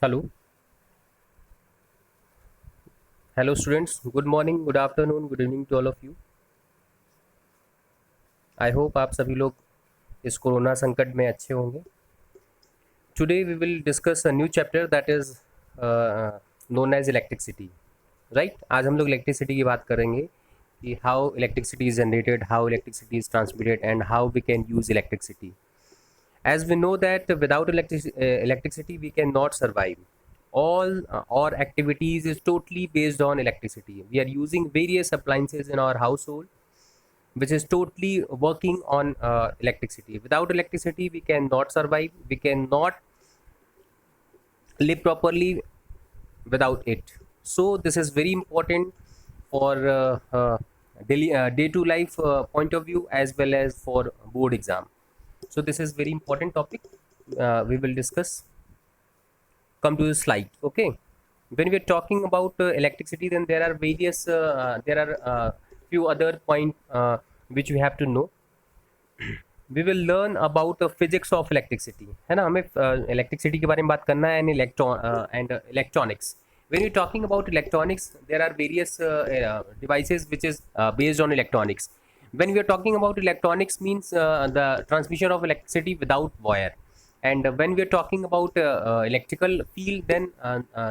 Hello, hello students. Good morning, good afternoon, good evening to all of you. I hope आप सभी लोग इस corona संकट में अच्छे होंगे. Today we will discuss a new chapter that is known as electricity. Right? आज हम लोग electricity की बात करेंगे कि how electricity is generated, how electricity is transmitted, and how we can use electricity. As we know that without electricity we cannot survive. All our activities is totally based on electricity. We are using various appliances in our household which is totally working on electricity. Without electricity we cannot survive, we cannot live properly without it. So this is very important for daily day to life point of view as well as for board exam. So this is very important topic we will discuss. Come to the slide. Okay, when we are talking about electricity, then there are various there are few other point which we have to know. We will learn about the physics of electricity, है ना. हमें electricity के बारे में बात करना है, and electronics. When we talking about electronics, there are various devices which is based on electronics. When we are talking about electronics means the transmission of electricity without wire, and when we are talking about electrical field, then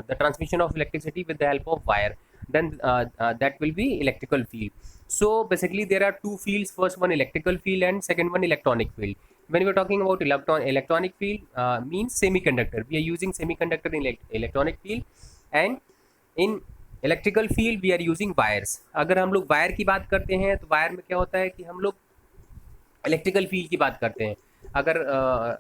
the transmission of electricity with the help of wire, then that will be electrical field. So basically there are two fields, first one electrical field and second one electronic field. When we are talking about electronic field means semiconductor, we are using semiconductor in electronic field, and in electrical field we are using wires. अगर हम लोग wire की बात करते हैं तो wire में क्या होता है कि हम लोग इलेक्ट्रिकल फील्ड की बात करते हैं. अगर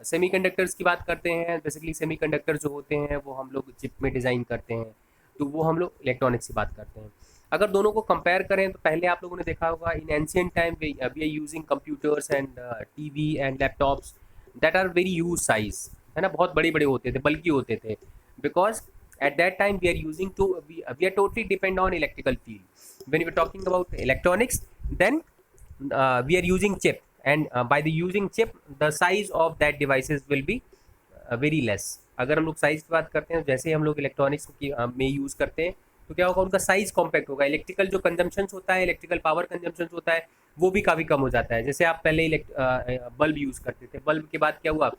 सेमीकंडक्टर्स की बात करते हैं, बेसिकली सेमीकंडक्टर जो होते हैं वो हम लोग चिप में डिज़ाइन करते हैं, तो वो हम लोग इलेक्ट्रॉनिक्स की बात करते हैं. अगर दोनों को कंपेयर करें तो पहले आप लोगों ने देखा होगा in ancient time we are using computers and TV and laptops that are very huge size, है ना. बहुत बड़े बड़े होते थे, बल्कि होते थे, because at that time we are using to we are totally depend on electrical field. When we are talking about electronics, then we are using chip, and by the using chip the size of that devices will be very less. अगर हम लोग size की बात करते हैं, जैसे हम लोग इलेक्ट्रॉनिक्स की में यूज़ करते हैं, तो क्या होगा, उनका साइज कॉम्पैक्ट होगा. इलेक्ट्रिकल जो कंजम्पशन होता है, इलेक्ट्रिकल पावर कंजम्पशन होता है, वो भी काफ़ी कम हो जाता है. जैसे आप पहले बल्ब यूज़ करते थे, बल्ब के बाद क्या हुआ,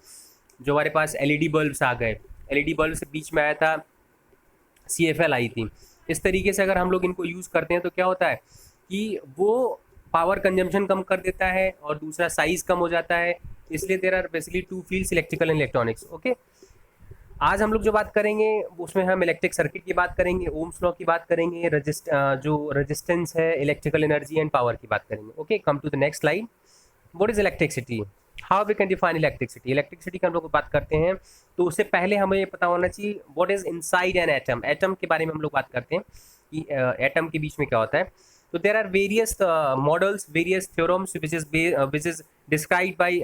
जो हमारे पास एलईडी बल्ब्स आ गए. एलईडी बल्ब से बीच में आया था CFL आई थी. इस तरीके से अगर हम लोग इनको यूज़ करते हैं तो क्या होता है कि वो पावर कंजम्पशन कम कर देता है और दूसरा साइज़ कम हो जाता है. इसलिए there are basically two fields, electrical and electronics. Okay, आज हम लोग जो बात करेंगे उसमें हम इलेक्ट्रिक सर्किट की बात करेंगे, ओम्स लॉ की बात करेंगे, जो रेजिस्टेंस है, इलेक्ट्रिकल एनर्जी एंड पावर की बात करेंगे. Okay, come to the next slide. What is electricity, how we can define electricity. Electricity का हम लोग बात करते हैं तो उससे पहले हमें ये पता होना चाहिए what is inside an atom. Atom के बारे में हम लोग बात करते हैं कि एटम के बीच में क्या होता है. तो there are various models, various theorems which is describe by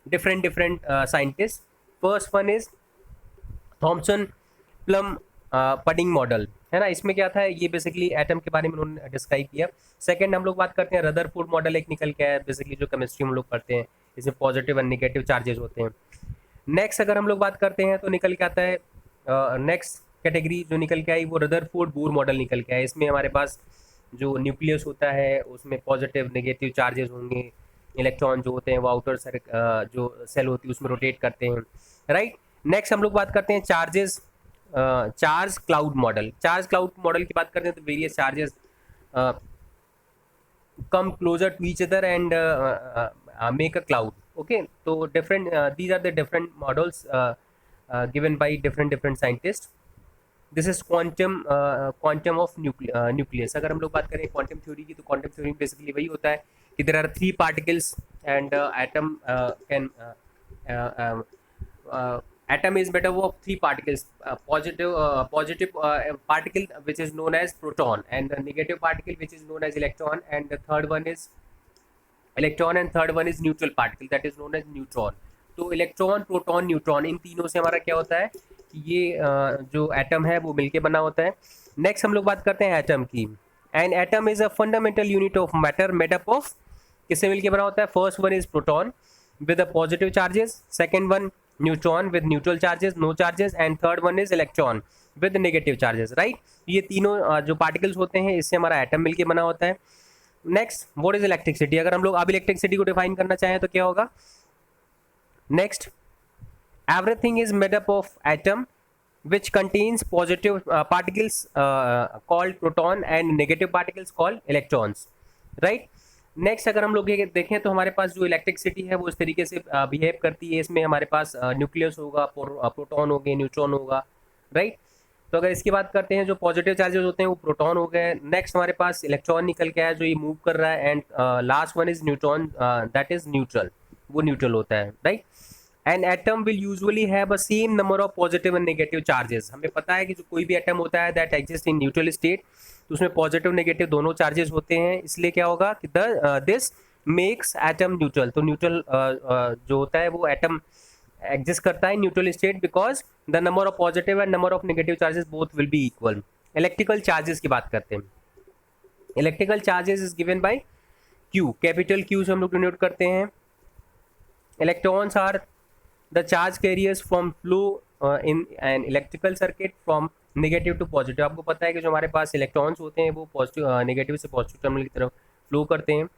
different scientist. First one is Thomson plum pudding model, है ना. इसमें क्या था, ये बेसिकली एटम के बारे में उन्होंने डिस्क्राइब किया. सेकंड हम लोग बात करते हैं रदरफोर्ड मॉडल, एक निकल के आया, बेसिकली जो केमिस्ट्री हम लोग पढ़ते हैं, इसमें पॉजिटिव एंड नेगेटिव चार्जेस होते हैं. नेक्स्ट अगर हम लोग बात करते हैं तो निकल के आता है नेक्स्ट कैटेगरी जो निकल के आई वो रदरफोर्ड बोर मॉडल निकल के आया. इसमें हमारे पास जो न्यूक्लियस होता है उसमें पॉजिटिव नेगेटिव चार्जेस होंगे, इलेक्ट्रॉन जो होते हैं वो आउटर जो सेल होती है उसमें रोटेट करते हैं, राइट. नेक्स्ट हम लोग बात करते हैं charge cloud model. Charge cloud model की बात करते हैं तो various charges come closer to each other and make a cloud. Okay, तो different these are the different models given by different scientist. This is quantum of nucleus. अगर हम लोग बात करें क्वांटम थ्योरी की, तो क्वांटम थ्योरी बेसिकली वही होता है कि there are 3 particles and atom can atom is made up of 3 particles, positive particle which is known as proton, and the negative particle which is known as electron, and the third one is electron, and third one is neutral particle that is known as neutron. तो electron, proton, neutron, इन तीनों से हमारा क्या होता है कि ये जो एटम है वो मिलके बना होता है. नेक्स्ट हम लोग बात करते हैं एटम की. And atom is a fundamental unit of matter made up of, किससे मिलके बना होता है. First one is proton with the positive charges, second one neutron with neutral charges, no charges, and third one is electron with negative charges, right. ये तीनों जो particles होते हैं इससे हमारा एटम मिलके बना होता है। Next, what is electricity? अगर हम लोग अब इलेक्ट्रिसिटी को डिफाइन करना चाहें तो क्या होगा? Next, everything is made up of atom which contains positive particles called proton and negative particles called electrons, right? Next, अगर हम लोग ये देखें तो हमारे पास जो इलेक्ट्रिसिटी है वो इस तरीके से बिहेव करती है। इसमें हमारे पास न्यूक्लियस होगा, प्रोटॉन हो गए, न्यूट्रॉन होगा, राइट। तो अगर इसकी बात करते हैं, जो पॉजिटिव चार्जेस होते हैं वो प्रोटॉन हो गए। नेक्स्ट हमारे पास इलेक्ट्रॉन निकल के आया जो ये मूव कर रहा है, and last one is neutron, that is neutral, वो न्यूट्रल होता है, right. An atom will usually have a same number of positive and negative charges. हमें पता है कि जो कोई भी एटम होता है that exist in neutral state, तो उसमें पॉजिटिव नेगेटिव दोनों चार्जेस होते हैं। इसलिए क्या होगा कि दिस मेक्स एटम न्यूट्रल। तो न्यूट्रल जो होता है वो एटम एग्जिस्ट करता है neutral state because the number of positive and number of negative charges both will be equal. Electrical charges की बात करते हैं। Electrical charges is given by Q, capital Q से हम लोग डिनोट करते हैं। Electrons are the charge carriers from flow in an electrical circuit from negative to positive। आपको पता है कि जो हमारे पास इलेक्ट्रॉन्स होते हैं वो पॉजिटिव नेगेटिव से पॉजिटिव टर्मिनल की तरफ फ्लो करते हैं।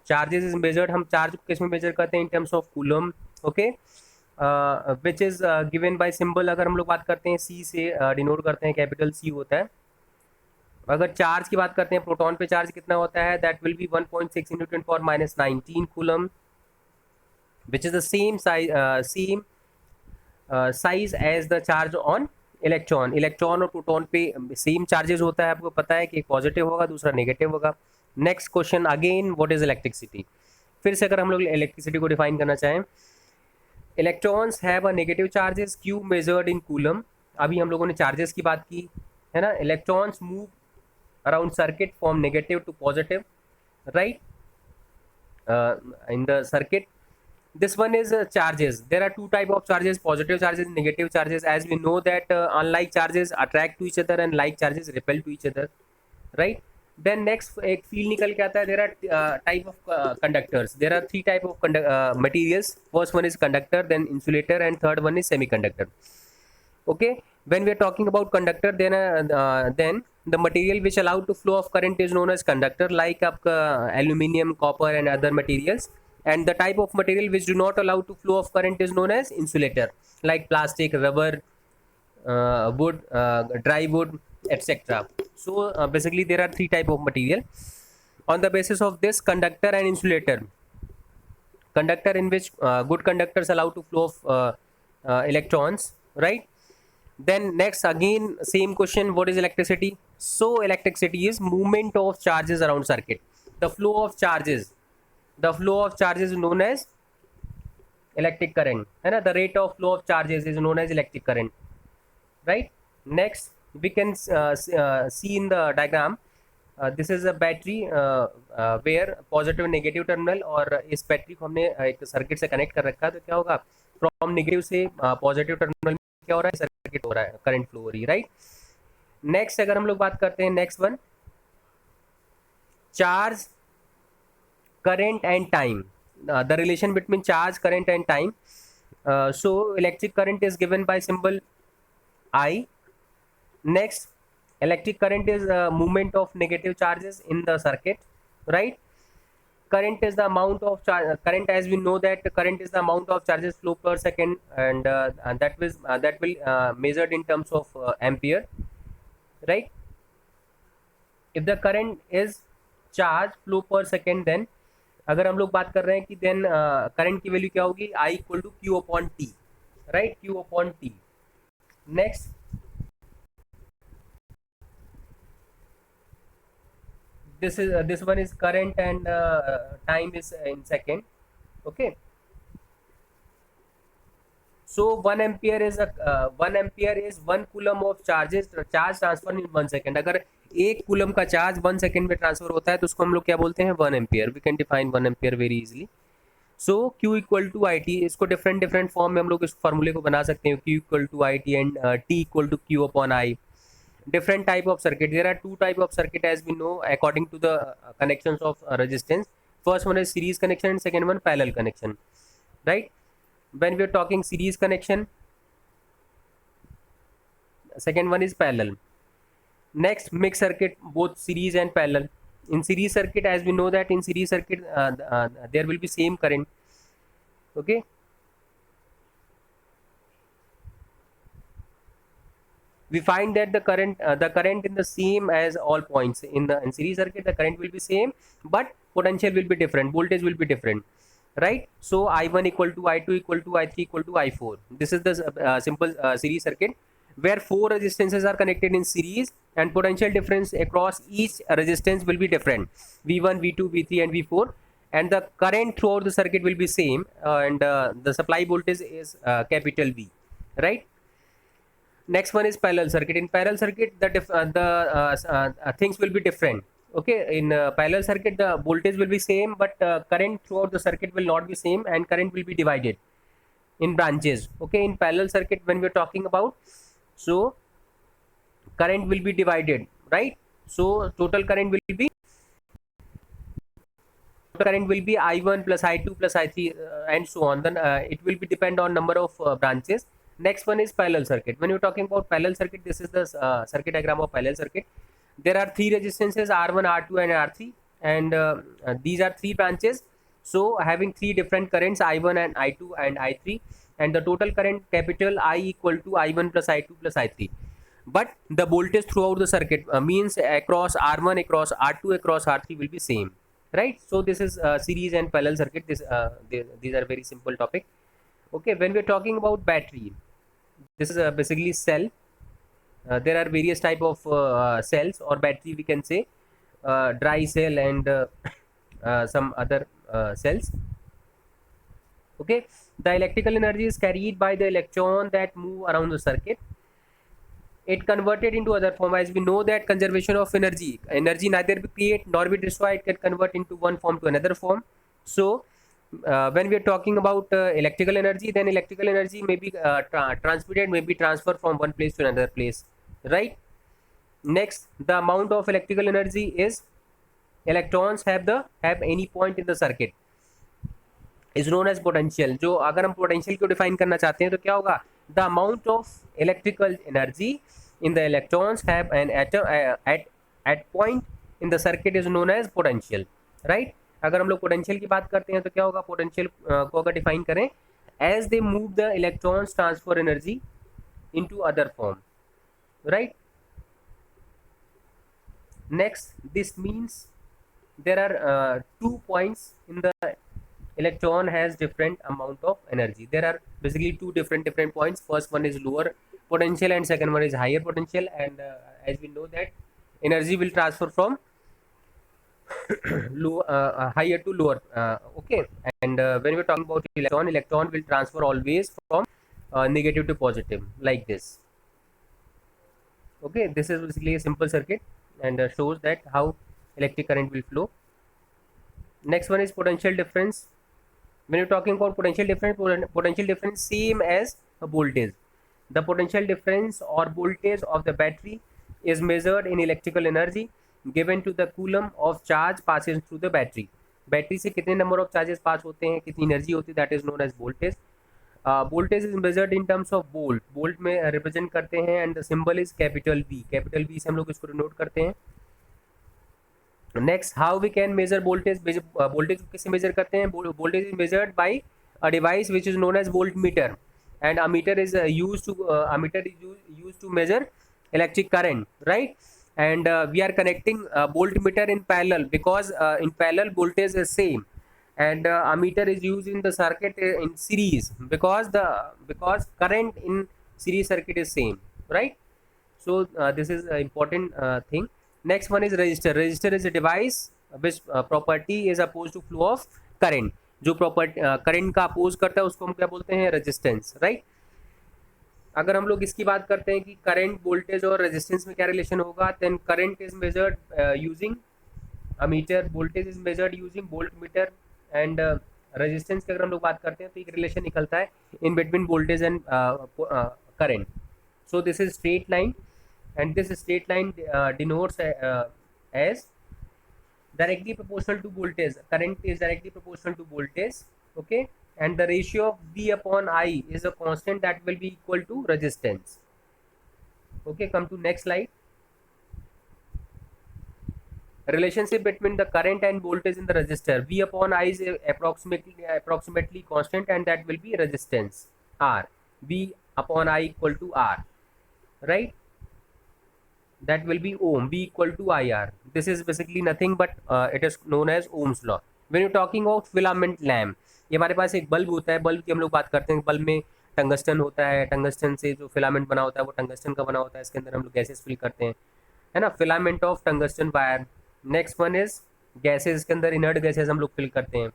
चार्जेस इज मेजर्ड, हम चार्ज को किस में मेजर करते हैं? इन terms of coulomb, okay, which is given bye symbol. अगर हम लोग बात करते हैं सी से डिनोट करते हैं, कैपिटल सी होता है। अगर चार्ज की बात करते हैं, प्रोटॉन पे चार्ज कितना होता है? That will be 1.6 × 10⁻⁹ coulomb, which is the same size as the charge on electron। Electron और प्रोटॉन पे सेम चार्जेस होता है। आपको पता है कि एक पॉजिटिव होगा दूसरा नेगेटिव होगा। Next question again, what is electricity? फिर से अगर हम लोग इलेक्ट्रिसिटी को डिफाइन करना चाहें, electrons have a negative charges Q measured in coulomb. अभी हम लोगों ने चार्जेस की बात की है ना। Electrons move around circuit from negative to positive, right, in the circuit. This one is charges. There are two type of charges, positive charges and negative charges. As we know that unlike charges attract to each other and like charges repel to each other, right? Then next एक field निकल के आता है। There are type of conductors. There are three type of materials. First one is conductor, then insulator, and third one is semiconductor. Okay, when we are talking about conductor, then the material which allow to flow of current is known as conductor, like आपका aluminium, copper and other materials. And the type of material which do not allow to flow of current is known as insulator, like plastic, rubber, wood, dry wood, etc. So basically there are three type of material. On the basis of this, conductor and insulator. Conductor in which good conductors allow to flow of electrons, right? Then next again same question, what is electricity? So electricity is movement of charges around circuit. The flow of charges is known as electric current, है ना। The rate of flow of charges is known as electric current, right? Next we can see in the diagram, this is a battery where positive negative terminal, और इस battery को हमने एक circuit से connect कर रखा है। तो क्या होगा, फ्रॉम नेगेटिव से पॉजिटिव टर्मिनल में क्या हो रहा है, सर्किट हो रहा है, करंट फ्लो हो रही है, राइट। नेक्स्ट अगर हम लोग बात करते हैं, next one, charge, current and time, the relation between charge, current and time. So electric current is given by symbol I. Next, electric current is movement of negative charges in the circuit, right? Current is the amount of charge. Current, as we know that current is the amount of charges flow per second, and that will measured in terms of ampere, right? If the current is charge flow per second, then अगर हम लोग बात कर रहे हैं कि then current की value क्या होगी, I equal to Q upon T, right, Q upon T। Next, this one is current and time is in second, okay। So 1 ampere is 1 coulomb of charge transfer in 1 second। अगर 1 coulomb का charge 1 second में transfer होता है तो उसको हम लोग क्या बोलते हैं, 1 ampere. We can define 1 ampere very easily. So Q equal to I T, इसको डिफरेंट फॉर्म में हम लोग इस फॉर्मूले को बना सकते हैं, Q equal to I T and T equal to Q upon I. Different type of circuit, there are two type of circuit as we know according to the connections of resistance. First one is series connection and second one parallel connection, right. when we are talking series connection. Second one is parallel. Next, mixed circuit, both series and parallel. In series circuit, as we know that in series circuit there will be same current. Okay, we find that the current in the same as all points in series circuit. The current will be same, but potential will be different, voltage will be different, right? So I1 equal to I2 equal to I3 equal to I4. This is the simple series circuit where four resistances are connected in series, and potential difference across each resistance will be different, V1, V2, V3 and V4, and the current throughout the circuit will be same, and the supply voltage is capital V, right? Next one is parallel circuit. In parallel circuit, the things will be different. Okay, in parallel circuit, the voltage will be same, but current throughout the circuit will not be same, and current will be divided in branches. Okay, in parallel circuit, when we're talking about, so current will be divided, right? So total current will be I1 plus I2 plus I3 and so on. Then it will be depend on number of branches. Next one is parallel circuit. When you're talking about parallel circuit, this is the circuit diagram of parallel circuit. There are three resistances, R1, R2 and R3, and these are three branches. So having three different currents, I1 and I2 and I3, and the total current capital I equal to I1 plus I2 plus I3. But the voltage throughout the circuit means across R1, across R2, across R3 will be same, right? So this is series and parallel circuit. These are very simple topic. Okay, when we're talking about battery, this is basically cell. There are various type of cells or battery, we can say, dry cell and some other cells. Okay, the electrical energy is carried by the electron that move around the circuit. It converted into other form. As we know that conservation of energy neither be create nor be destroy, it can convert into one form to another form. So when we are talking about electrical energy, then electrical energy may be transmitted, may be transferred from one place to another place, right? Next, the amount of electrical energy is electrons have any point in the circuit is known as potential. जो अगर हम potential को define करना चाहते हैं तो क्या होगा? The amount of electrical energy in the electrons have an atom at point in the circuit is known as potential, right? अगर हम लोग potential की बात करते हैं तो क्या होगा? Potential को अगर define करें, as they move the electrons transfer energy into other form, right? Next, this means there are 2 points in the electron has different amount of energy. There are basically two different points. First one is lower potential and second one is higher potential, and as we know that energy will transfer from higher to lower. Okay, and when we're talking about electron will transfer always from negative to positive, like this. Okay, this is basically a simple circuit and shows that how electric current will flow. Next one is potential difference. When you're talking about potential difference same as a voltage. The potential difference or voltage of the battery is measured in electrical energy given to the coulomb of charge passes through the battery. Battery से कितने number of charges पास होते हैं, कितनी energy होती है, that is known as voltage. Voltage is measured in terms of volt. Volt में represent करते हैं and the symbol is capital V. Capital V से हम लोग इसको डिनोट करते हैं. Next, how we can measure voltage. Voltage कैसे मेजर करते हैं? Voltage is measured by a device which is known as voltmeter, and ammeter is used to measure electric current, right? And we are connecting voltmeter in parallel because in parallel voltage is same, and ammeter is used in the circuit in series because current in series circuit is same, right? So this is an important thing. Next one is resistor. Resistor is a device which property is opposed to flow of current. जो property current का oppose करता है उसको हम क्या बोलते हैं? Resistance, right? अगर हम लोग इसकी बात करते हैं कि करंट वोल्टेज और रेजिस्टेंस में क्या रिलेशन होगा, then current is measured using ammeter, voltage is measured using voltmeter, and resistance की अगर हम लोग बात करते हैं तो एक रिलेशन निकलता है in between voltage and current. So this is straight line and this straight line denotes as directly proportional to voltage. Current is directly proportional to voltage. Okay, and the ratio of V upon I is a constant that will be equal to resistance. Okay, come to next slide. Relationship between the current and voltage in the resistor. V upon I is approximately constant, and that will be resistance R. V upon I equal to R, right? That will be ohm. V equal to IR. This is basically nothing but it is known as Ohm's law. When you're talking about filament lamp, ये हमारे पास एक bulb होता है. Bulb की हम लोग बात करते हैं. बल्ब में टंगस्टन होता है. टंगस्टन से जो फिलामेंट बना होता है वो टंगस्टन का बना होता है. इसके अंदर हम लोग गैसेस फिल करते हैं, है ना. Filament of tungsten wire. Next one is gases. के अंदर इनर्ट गैसेस हम लोग फिल करते हैं.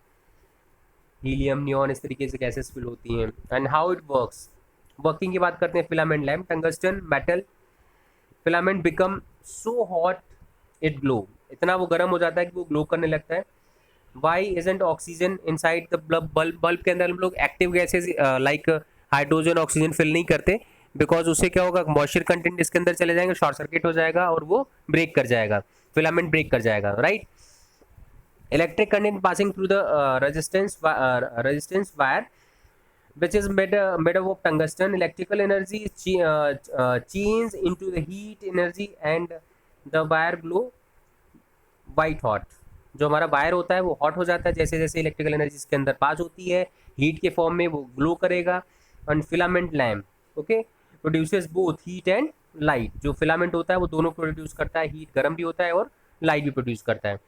हीलियम, नियॉन, इस तरीके से गैसेस फिल होती हैं. And how it works. Working की बात करते हैं. Filament lamp, tungsten metal, filament become so hot it glow. इतना वो गर्म हो जाता है कि वो ग्लो करने लगता है. Why isn't oxygen inside the bulb. Bulb के अंदर हम लोग active gases like hydrogen, oxygen fill नहीं करते, बिकॉज उससे क्या होगा, मॉइस्चर कंटेंट इसके अंदर चले जाएंगे, शॉर्ट सर्किट हो जाएगा और वो ब्रेक कर जाएगा, फिलामेंट ब्रेक कर जाएगा, right. Electric current passing through the resistance wire which is made up of tungsten. Electrical energy is changed into the heat energy and the wire glow white hot. जो हमारा wire होता है वो hot हो जाता है जैसे जैसे इलेक्ट्रिकल एनर्जी इसके अंदर पास होती है, हीट के फॉर्म में वो ग्लो करेगा. And filament lamp okay produces both heat and light. जो फिलामेंट होता है वो दोनों प्रोड्यूस करता है, हीट गर्म भी होता है और लाइट भी प्रोड्यूस करता है.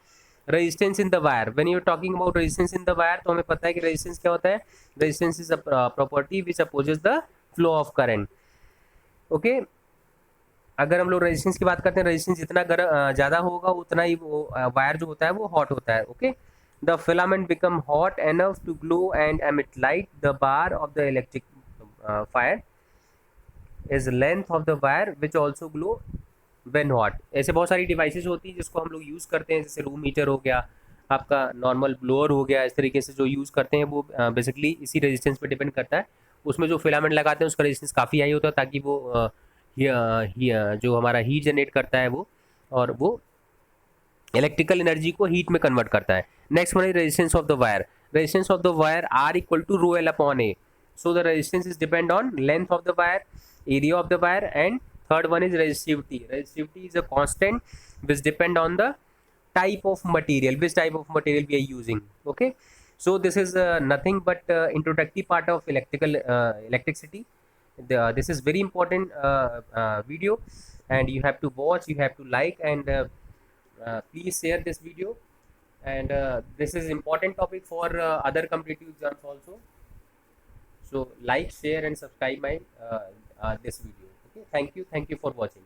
Resistance in the wire. When you are talking about resistance in the wire तो हमें पता है कि रेजिस्टेंस क्या होता है. Resistance is a property which opposes the flow of current. Okay, अगर हम लोग रेजिस्टेंस की बात करते हैं, रेजिस्टेंस जितना ज़्यादा होगा उतना ही वो वायर जो होता है वो हॉट होता है. Okay, the filament become hot enough to glow and emit light. The bar of the electric fire is length of the wire which also glow when hot. ऐसे बहुत सारी डिवाइसेस होती हैं जिसको हम लोग यूज़ करते हैं, जैसे रूम हीटर हो गया, आपका नॉर्मल ब्लोअर हो गया. इस तरीके से जो यूज़ करते हैं वो बेसिकली इसी रेजिस्टेंस पे डिपेंड करता है. उसमें जो फिलामेंट लगाते हैं उसका रेजिस्टेंस काफ़ी हाई होता है ताकि वो जो हमारा हीट जनरेट करता है वो, और वो इलेक्ट्रिकल एनर्जी को हीट में कन्वर्ट करता है. Next one is resistance of the wire. Resistance of the wire are equal to rho L upon A. So the resistance is depend on length of the wire, area of the wire, and third one is resistivity. Resistivity is a constant which depend on the type of material, which type of material we are using. Okay, so this is nothing but introductory part of electricity. This is very important video, and you have to watch, you have to like, and please share this video. And this is important topic for other competitive exams also. So like, share and subscribe my this video. Okay, thank you for watching.